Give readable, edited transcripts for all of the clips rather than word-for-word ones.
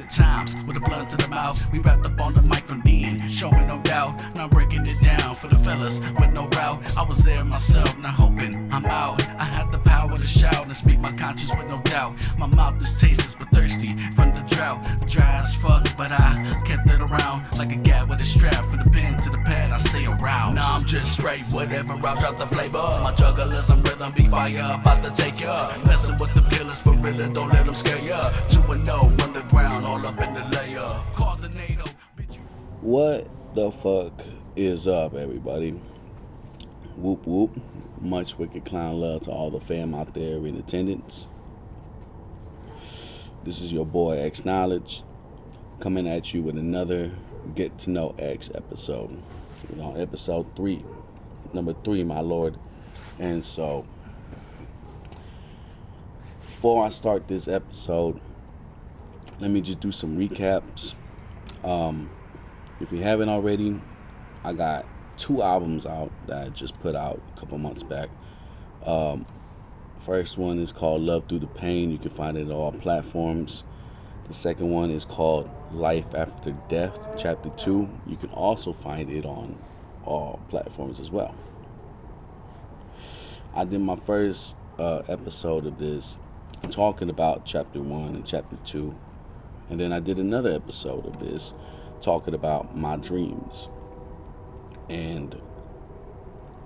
good times with a blunt to the mouth. We wrapped up on the mic from the end, showing no doubt. Now I'm breaking it down for the fellas with no route. I was there myself, not hoping I'm out. I had the power to shout and speak my conscience with no doubt. My mouth is tasteless but thirsty from the drought. Dry as fuck, but I kept it around like a gat with a strap. From the pen to the pad, I stay around. Now I'm just straight, whatever I'll drop the flavor. My jugglers, rhythm be fire, about to take ya. Messing with the killers for real, don't let them scare ya. 2-0 underground, all up in the layer. Call the NATO. What the fuck is up, everybody? Whoop whoop. Much wicked clown love to all the fam out there in attendance. This is your boy X Knowledge coming at you with another Get to Know X episode. We're on episode 3, number 3, my lord. And so, before I start this episode, let me just do some recaps. If you haven't already, I got 2 albums out that I just put out a couple months back. First one is called Love Through the Pain. You can find it on all platforms. The second one is called Life After Death, Chapter 2. You can also find it on all platforms as well. I did my first episode of this talking about Chapter 1 and Chapter 2. And then I did another episode of this talking about my dreams. And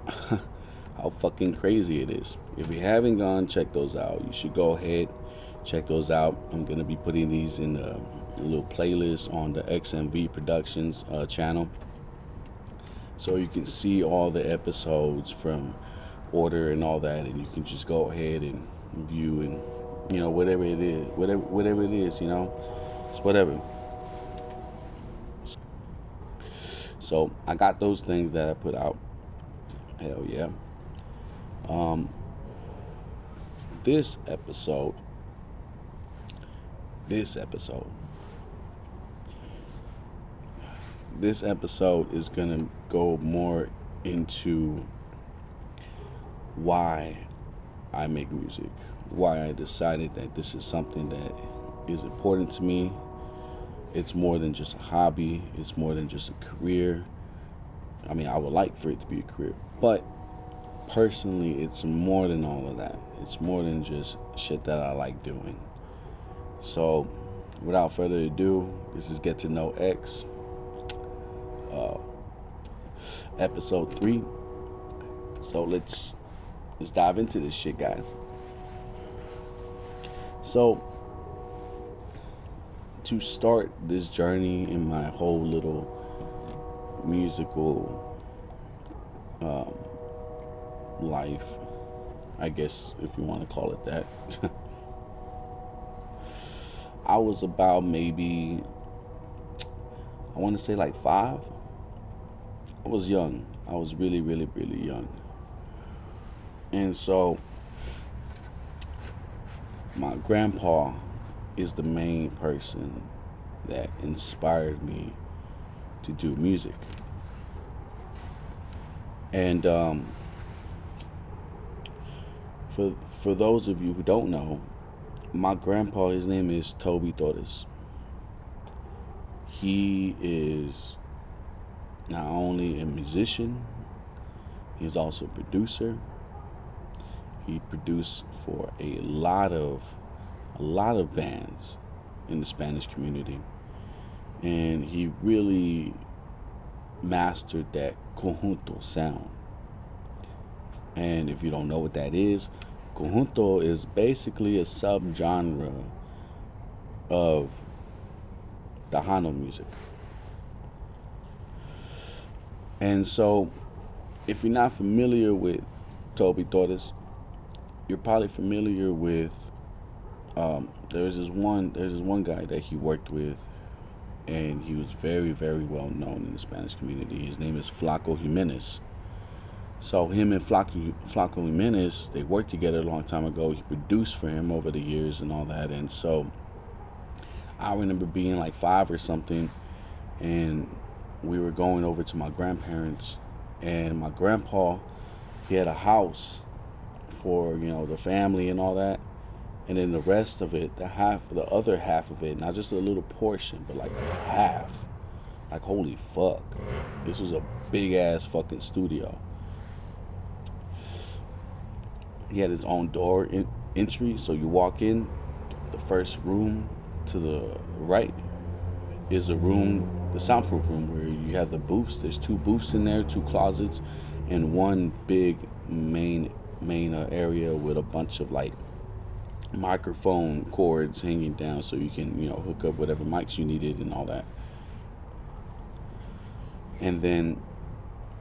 how fucking crazy it is. If you haven't gone, check those out. You should go ahead, check those out. I'm going to be putting these in a little playlist on the X.M.V Productions channel. So you can see all the episodes from order and all that, and you can just go ahead and view and, you know, whatever it is, you know, it's whatever. So I got those things that I put out. Hell yeah. This episode is gonna go more into why I make music, why I decided that this is something that is important to me. It's more than just a hobby. It's more than just a career. I mean, I would like for it to be a career, but personally, it's more than all of that. It's more than just shit that I like doing. So, without further ado, this is Get to Know X, episode 3. So let's dive into this shit, guys. So, to start this journey in my whole little musical life, I guess, if you want to call it that. I was about maybe, I want to say like 5. I was young. I was really, really, really young. And so, my grandpa is the main person that inspired me to do music. And for those of you who don't know, my grandpa, his name is Toby Torres. He is not only a musician, he's also a producer. He produced for a lot of bands in the Spanish community, and he really mastered that conjunto sound. And if you don't know what that is, conjunto is basically a subgenre of Tejano music. And so, if you're not familiar with Toby Torres, you're probably familiar with there's this one guy that he worked with, and he was very, very well known in the Spanish community. His name is Flaco Jimenez. So him and Flaco Jimenez, they worked together a long time ago. He produced for him over the years and all that. And so I remember being like 5 or something, and we were going over to my grandparents, and my grandpa, he had a house for, you know, the family and all that. And then the rest of it, the other half of it, not just a little portion, but like half. Like holy fuck, this was a big ass fucking studio. He had his own entry, so you walk in. The first room to the right is a room, the soundproof room, where you have the booths. There's two booths in there, two closets, and one big main area with a bunch of like microphone cords hanging down, so you can hook up whatever mics you needed and all that. And then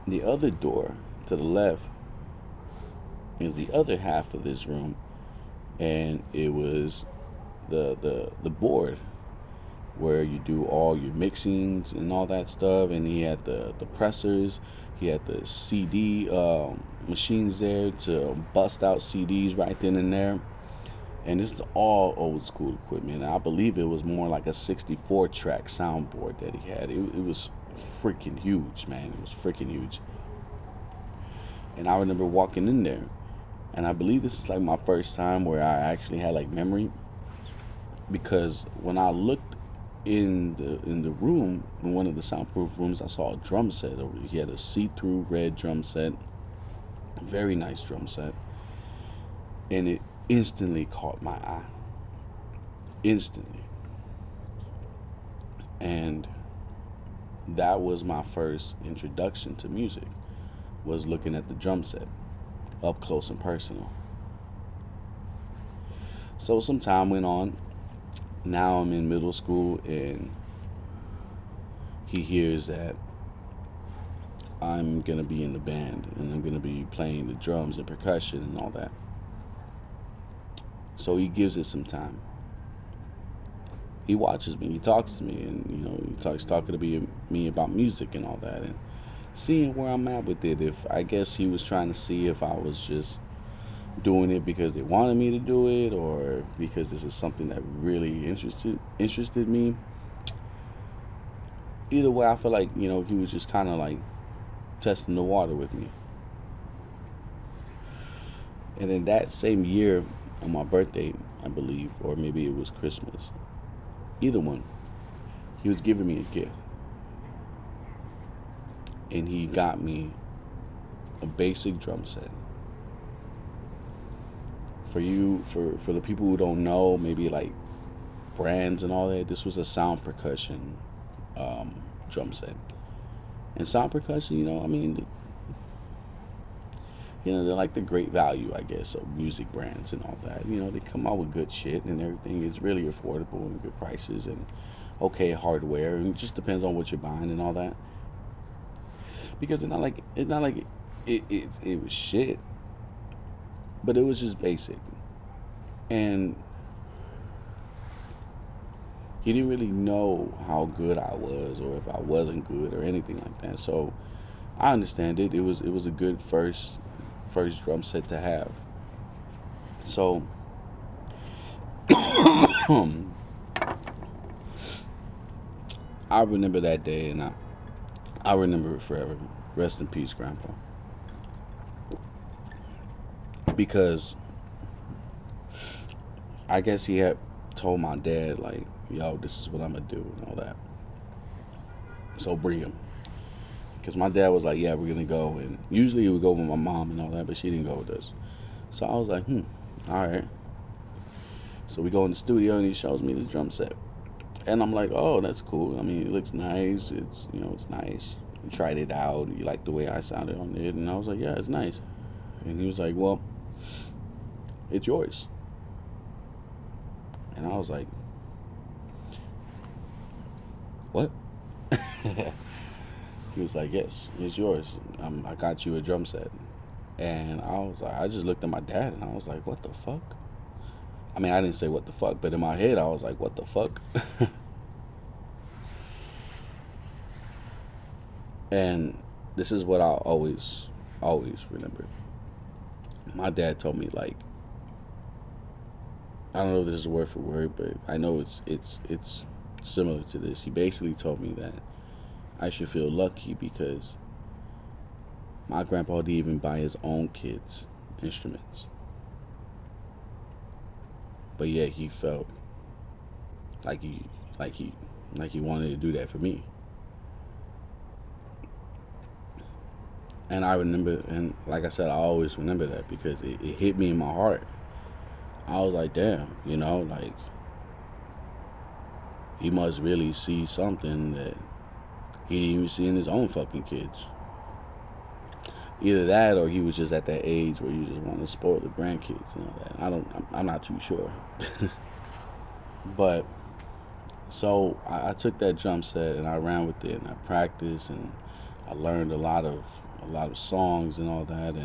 the other door to the left is the other half of this room, and it was the board where you do all your mixings and all that stuff. And he had the pressers, he had the CD machines there to bust out CDs right then and there. And this is all old school equipment. I believe it was more like a 64 track soundboard that he had. It was freaking huge, man. It was freaking huge. And I remember walking in there, and I believe this is like my first time where I actually had like memory, because when I looked in the room, in one of the soundproof rooms, I saw a drum set. He had a see-through red drum set, very nice drum set, and it instantly caught my eye, instantly. And that was my first introduction to music, was looking at the drum set up close and personal. So some time went on. Now I'm in middle school, and he hears that I'm gonna be in the band and I'm gonna be playing the drums and percussion and all that. So he gives it some time. He watches me, he talks to me, and he's talking to me about music and all that, and seeing where I'm at with it. If I guess he was trying to see if I was just doing it because they wanted me to do it, or because this is something that really interested me. Either way, I feel like he was just kind of like testing the water with me. And then that same year, on my birthday, I believe, or maybe it was Christmas, either one, he was giving me a gift, and he got me a basic drum set. For the people who don't know, maybe like brands and all that, this was a sound percussion um, drum set. And sound percussion, I mean, they're like the great value, I guess, of music brands and all that. They come out with good shit and everything. It's really affordable and good prices and okay hardware. And it just depends on what you're buying and all that. Because it's not like it was shit, but it was just basic. And he didn't really know how good I was, or if I wasn't good or anything like that. So I understand it. It was a good first drum set to have. So I remember that day, and I remember it forever. Rest in peace, Grandpa. Because I guess he had told my dad like, "Yo, this is what I'm gonna do" and all that. So bring him. Because my dad was like, "Yeah, we're gonna go," and usually he would go with my mom and all that, but she didn't go with us. So I was like, all right. So we go in the studio, and he shows me the drum set, and I'm like, "Oh, that's cool. I mean, it looks nice. It's nice. You tried it out. You like the way I sounded on it?" And I was like, "Yeah, it's nice." And he was like, "Well, it's yours." And I was like, "What?" He was like, "Yes, it's yours. I got you a drum set." And I was like, I just looked at my dad, and I was like, "What the fuck?" I mean, I didn't say what the fuck, but in my head, I was like, "What the fuck?" And this is what I always remember. My dad told me, like, I don't know if this is word for word, but I know it's similar to this. He basically told me that I should feel lucky because my grandpa didn't even buy his own kids instruments, but yet he felt like he like he like he wanted to do that for me. And I remember, and like I said, I always remember that because it hit me in my heart. I was like, damn, like he must really see something that he didn't even see in his own fucking kids. Either that, or he was just at that age where you just want to spoil the grandkids and all that. I'm not too sure. But so I took that drum set and I ran with it and I practiced and I learned a lot of songs and all that,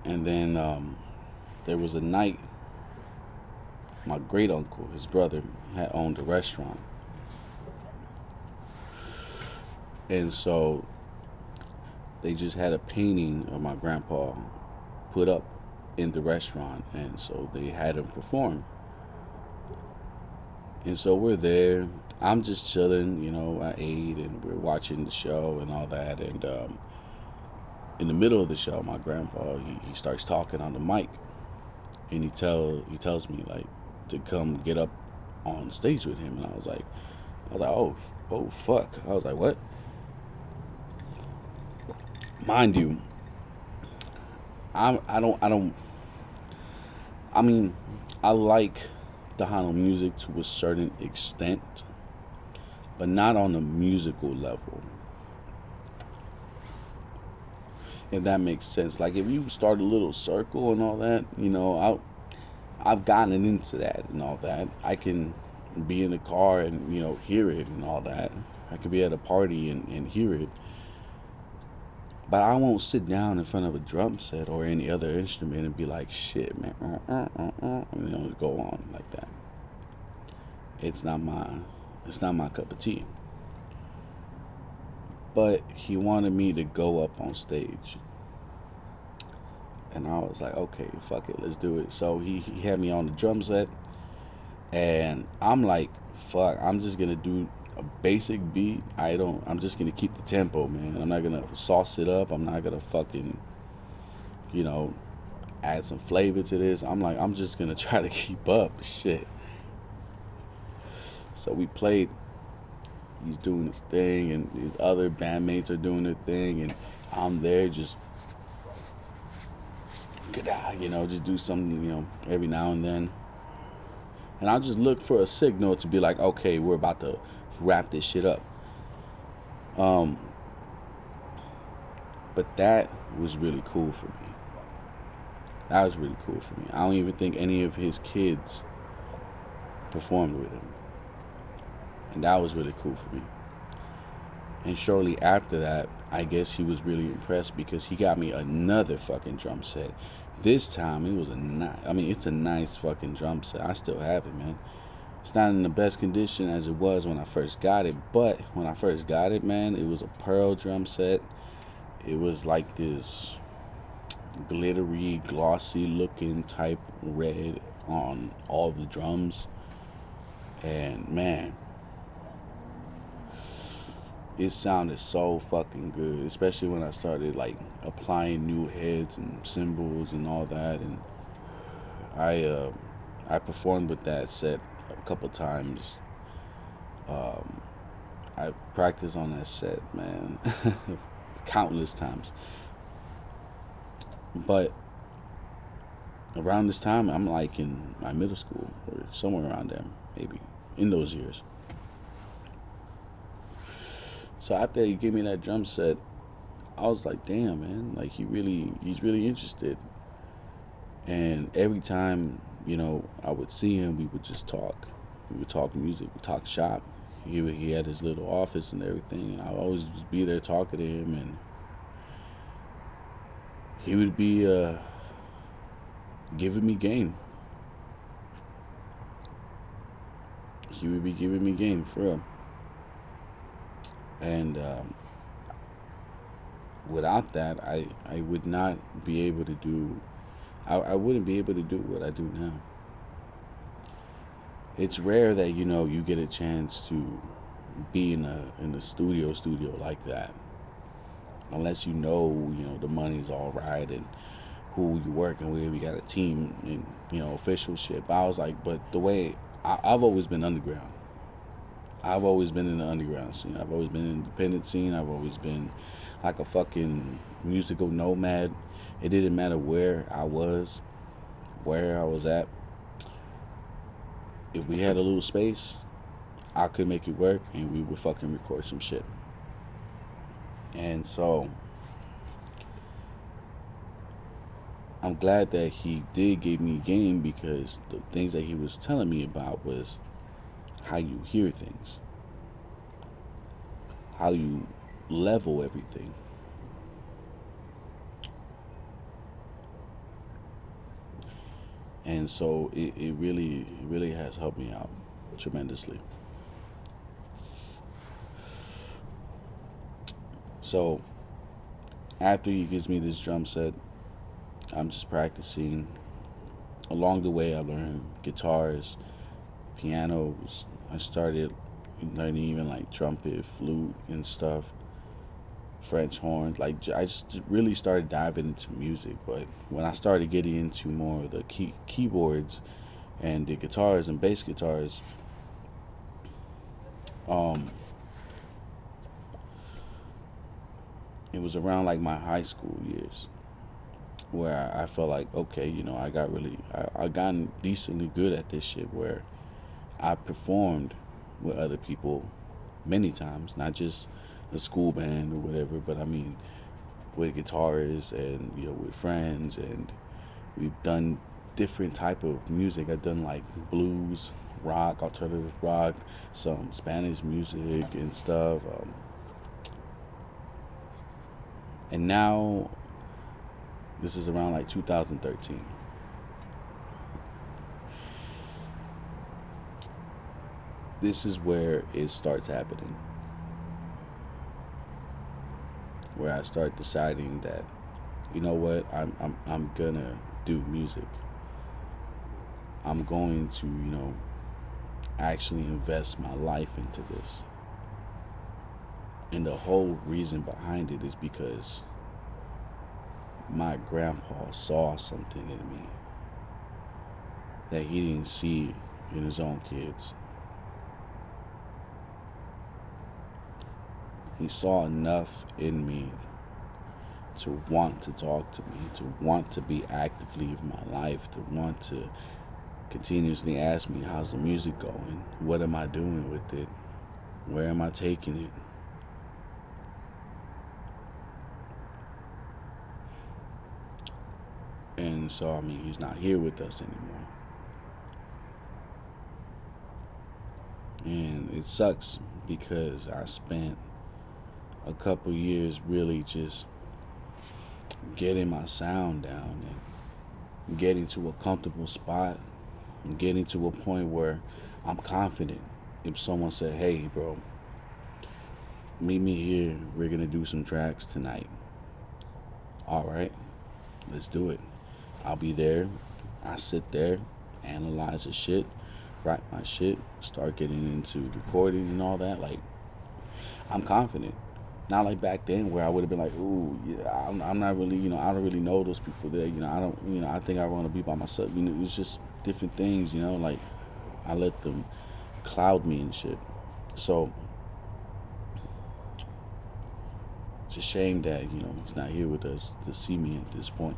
and then there was a night my great uncle, his brother, had owned a restaurant, and so they just had a painting of my grandpa put up in the restaurant, and so they had him perform. And so we're there. I'm just chilling, I ate and we're watching the show and all that. And in the middle of the show, my grandpa he starts talking on the mic, and he tells me like to come get up on stage with him, and I was like, oh fuck. I was like, what? Mind you, I don't. I mean, I like Tejano music to a certain extent, but not on a musical level. If that makes sense. Like if you start a little circle and all that, I've gotten into that and all that. I can be in the car and hear it and all that. I could be at a party and hear it, but I won't sit down in front of a drum set or any other instrument and be like, shit, man, go on like that. It's not my cup of tea. But he wanted me to go up on stage, and I was like, okay, fuck it, let's do it. So he had me on the drum set, and I'm like, fuck, I'm just gonna do a basic beat. I'm just gonna keep the tempo, man. I'm not gonna sauce it up. I'm not gonna fucking, you know, add some flavor to this. I'm just gonna try to keep up. Shit. So we played. He's doing his thing, and his other bandmates are doing their thing, and I'm there just, just do something, every now and then. And I just look for a signal to be like, okay, we're about to wrap this shit up. Um, but that was really cool for me. That was really cool for me. I don't even think any of his kids performed with him, and that was really cool for me. And shortly after that, I guess he was really impressed because he got me another fucking drum set. This time it was it's a nice fucking drum set. I still have it, man. It's not in the best condition as it was when I first got it, but when I first got it, man, it was a pearl drum set. It was like this glittery, glossy looking type red on all the drums. And man, it sounded so fucking good, especially when I started like applying new heads and cymbals and all that. And I uh, I performed with that set a couple times. Um, I practiced on that set, man, countless times. But around this time, I'm like in my middle school or somewhere around there, maybe in those years. So after he gave me that drum set, I was like, damn, man, like he's really interested. And every time, I would see him, we would just talk. We would talk music, we talk shop. He had his little office and everything, and I would always just be there talking to him, and he would be giving me game. He would be giving me game for real. And without that, I would not be able to do. I wouldn't be able to do what I do now. It's rare that you get a chance to be in a studio like that, unless the money's all right and who you working with. We got a team, and official shit. But I was like, but the way I've always been underground. I've always been in the underground scene. I've always been in the independent scene. I've always been like a fucking musical nomad. It didn't matter where I was at. If we had a little space, I could make it work, and we would fucking record some shit. And so I'm glad that he did give me game, because the things that he was telling me about was how you hear things, how you level everything. And so it really has helped me out tremendously. So after he gives me this drum set, I'm just practicing. Along the way, I learned guitars, pianos. I started learning even like trumpet, flute, and stuff, French horns. Like I just really started diving into music. But when I started getting into more of the keyboards and the guitars and bass guitars, um, it was around like my high school years where I felt like, okay, I gotten decently good at this shit, where I performed with other people many times, not just a school band or whatever, but I mean with guitarists and with friends, and we've done different type of music. I've done like blues, rock, alternative rock, some Spanish music and stuff. And now this is around like 2013. This is where it starts happening, where I start deciding that, you know what, I'm gonna do music. I'm going to, actually invest my life into this. And the whole reason behind it is because my grandpa saw something in me that he didn't see in his own kids. He saw enough in me to want to talk to me, to want to be actively in my life, to want to continuously ask me, how's the music going? What am I doing with it? Where am I taking it? And so, I mean, he's not here with us anymore. And it sucks because I spent a couple years really just getting my sound down and getting to a comfortable spot and getting to a point where I'm confident. If someone said, hey, bro, meet me here, we're gonna do some tracks tonight. All right, let's do it. I'll be there. I sit there, analyze the shit, write my shit, start getting into recording and all that. Like, I'm confident. Not like back then where I would have been like, ooh, yeah, I'm not really, I don't really know those people there. I don't, I think I want to be by myself. It's just different things, like I let them cloud me and shit. So it's a shame that, he's not here with us to see me at this point,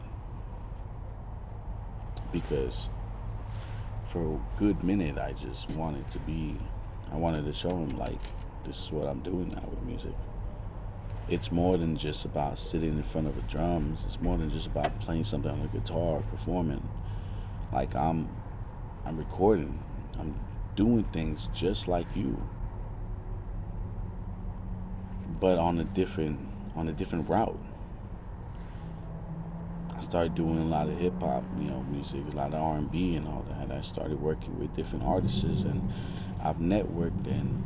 because for a good minute I wanted to show him like this is what I'm doing now with music. It's more than just about sitting in front of the drums. It's more than just about playing something on the guitar, performing. Like I'm recording. I'm doing things just like you, but on a different route. I started doing a lot of hip hop, music, a lot of R&B and all that. I started working with different artists, and I've networked, and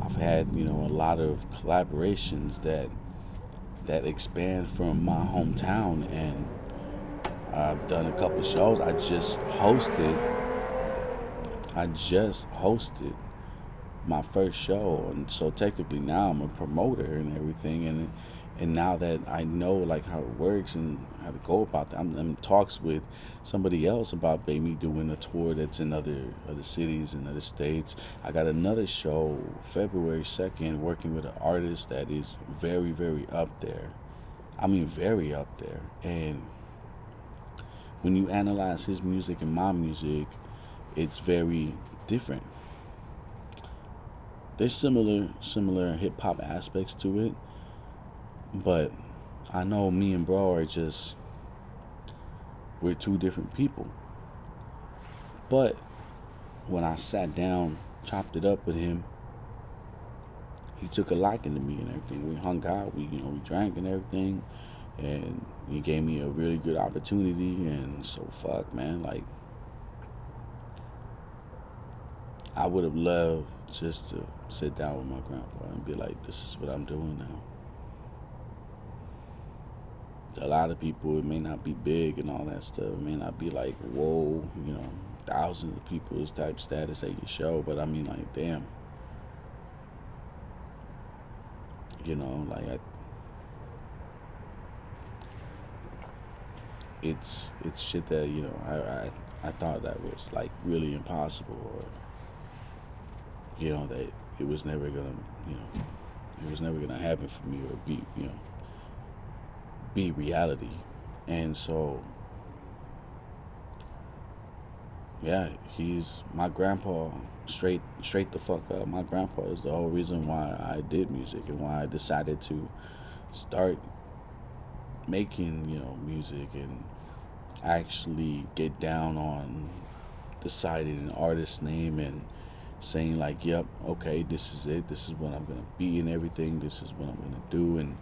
I've had, a lot of collaborations that expand from my hometown, and I've done a couple of shows. I just hosted my first show, and so technically now I'm a promoter and everything, and And now that I know like how it works and how to go about that, I'm in talks with somebody else about maybe doing a tour that's in other cities and other states. I got another show February 2nd working with an artist that is very, very up there. I mean, very up there. And when you analyze his music and my music, it's very different. There's similar hip hop aspects to it, but I know me and bro are just we're two different people. But when I sat down, chopped it up with him, he took a liking to me and everything. We hung out, we drank and everything, and he gave me a really good opportunity. And so fuck, man, like I would have loved just to sit down with my grandpa and be like, this is what I'm doing now. A lot of people, it may not be big and all that stuff. It may not be like, whoa, thousands of people's type status at your show. But I mean, like, damn, like, it's shit that I thought that was like really impossible, or that it was never gonna, you know, it was never gonna happen for me or be reality. And so, yeah, he's my grandpa, straight the fuck up. My grandpa is the whole reason why I did music and why I decided to start making, music and actually get down on deciding an artist's name and saying like, yep, okay, this is it. This is what I'm gonna be and everything. This is what I'm gonna do, and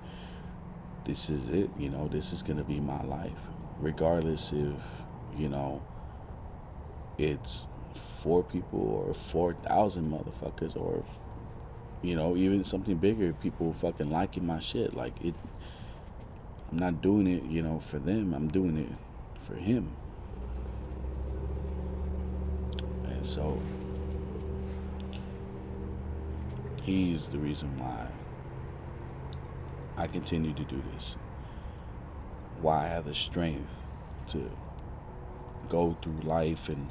this is it. This is gonna be my life, regardless if you know it's 4 people or 4,000 motherfuckers, or even something bigger. People fucking liking my shit. Like it, I'm not doing it, for them. I'm doing it for him. And so he's the reason why I continue to do this. Why I have the strength to go through life and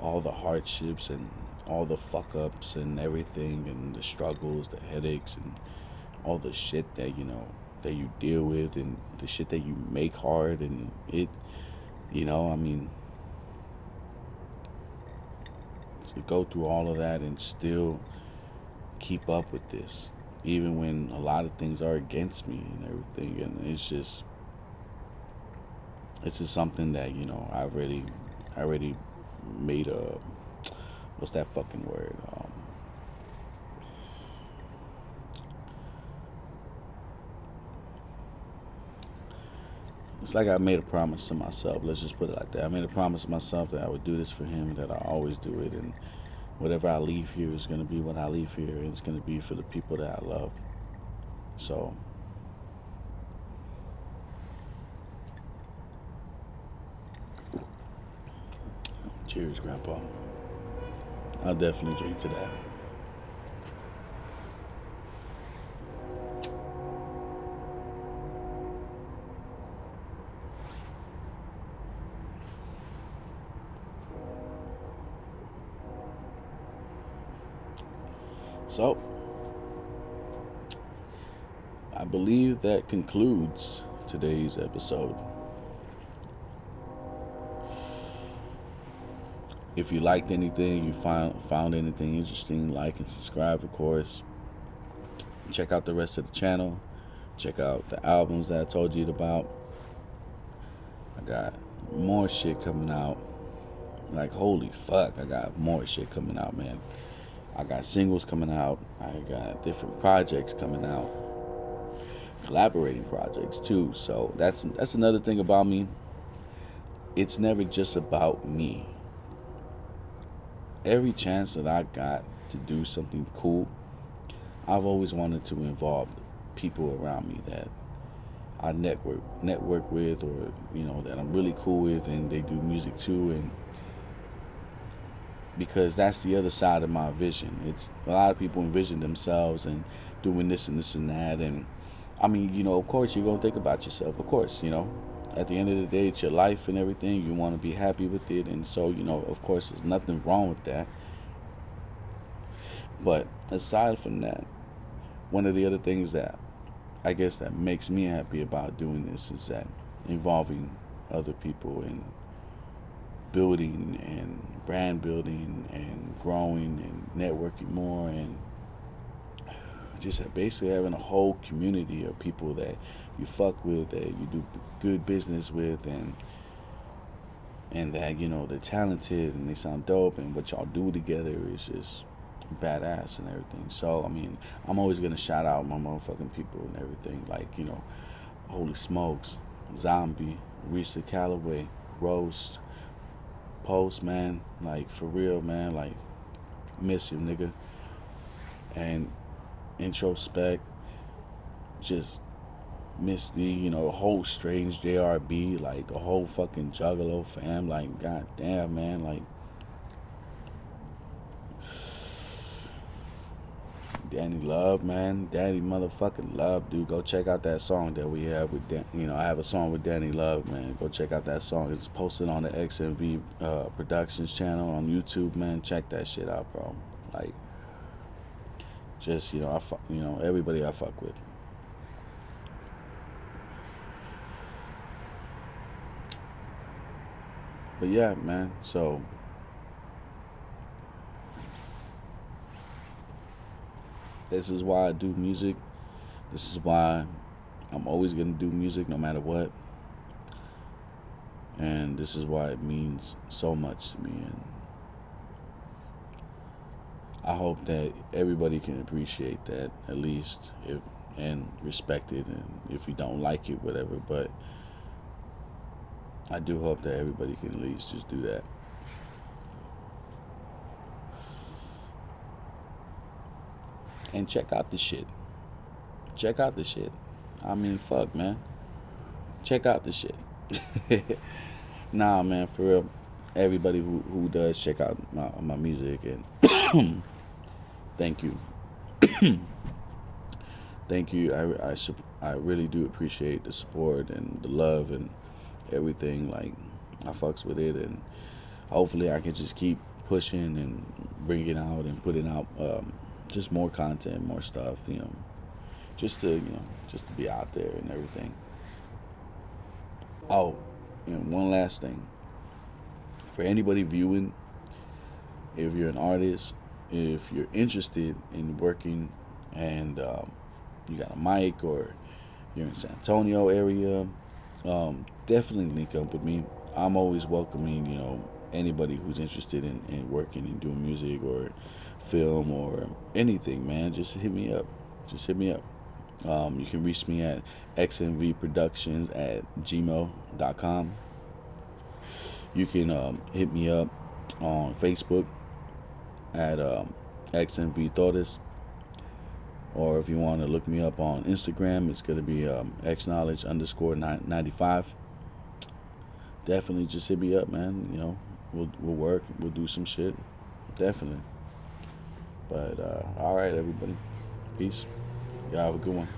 all the hardships and all the fuck ups and everything and the struggles, the headaches and all the shit that that you deal with and the shit that you make hard, and I mean, to go through all of that and still keep up with this, even when a lot of things are against me and everything. And it's just something that I already made a, what's that fucking word, it's like I made a promise to myself. Let's just put it like that. I made a promise to myself that I would do this for him, that I always do it, and whatever I leave here is gonna be what I leave here, and it's gonna be for the people that I love. So, cheers, Grandpa. I'll definitely drink to that. So, I believe that concludes today's episode. If you liked anything, you found anything interesting, like and subscribe, of course. Check out the rest of the channel. Check out the albums that I told you about. I got more shit coming out. Like, holy fuck, I got more shit coming out, man. I got singles coming out. I got different projects coming out. Collaborating projects too. So that's another thing about me. It's never just about me. Every chance that I got to do something cool, I've always wanted to involve people around me that I network with, or that I'm really cool with, and they do music too. And because that's the other side of my vision. It's a lot of people envision themselves and doing this and this and that, and I mean, of course you're gonna think about yourself. Of course, at the end of the day, it's your life and everything. You want to be happy with it, and so of course, there's nothing wrong with that. But aside from that, one of the other things that I guess that makes me happy about doing this is that involving other people and building and brand building and growing and networking more and just basically having a whole community of people that you fuck with, that you do good business with, and that they're talented and they sound dope, and what y'all do together is just badass and everything. So I mean, I'm always gonna shout out my motherfucking people and everything. Like holy smokes, Zombie, Risa Calloway, Roast, Post, man. Like for real, man. Like miss you, nigga. And Introspect, just Miss the whole Strange JRB, like the whole fucking Juggalo fam. Like god damn, man. Like Danny Love, man. Danny motherfucking Love, dude. Go check out that song that we have with Dan. I have a song with Danny Love, man. Go check out that song. It's posted on the X.M.V Productions channel on YouTube, man. Check that shit out, bro. Like, just everybody I fuck with. But yeah, man. So this is why I do music. This is why I'm always gonna do music no matter what. And this is why it means so much to me. And I hope that everybody can appreciate that at least, if and respect it. And if you don't like it, whatever. But I do hope that everybody can at least just do that. And check out the shit. Check out the shit. I mean, fuck, man. Check out the shit. Nah, man, for real. Everybody who does check out my music, and thank you. Thank you. I really do appreciate the support and the love and everything. Like, I fucks with it, and hopefully I can just keep pushing and bringing out and putting out just more content, more stuff. Just to just to be out there and everything. Oh, one last thing. For anybody viewing, if you're an artist, if you're interested in working and you got a mic, or you're in San Antonio area, definitely link up with me. I'm always welcoming, anybody who's interested in working and doing music or film or anything, man. Just hit me up. Just hit me up. You can reach me at xmvproductions at gmail.com. You can hit me up on Facebook at XMV Torres, or if you want to look me up on Instagram, it's going to be xknowledge underscore 95. Definitely just hit me up, man. We'll work, we'll do some shit, definitely. But all right, everybody, peace. Y'all have a good one.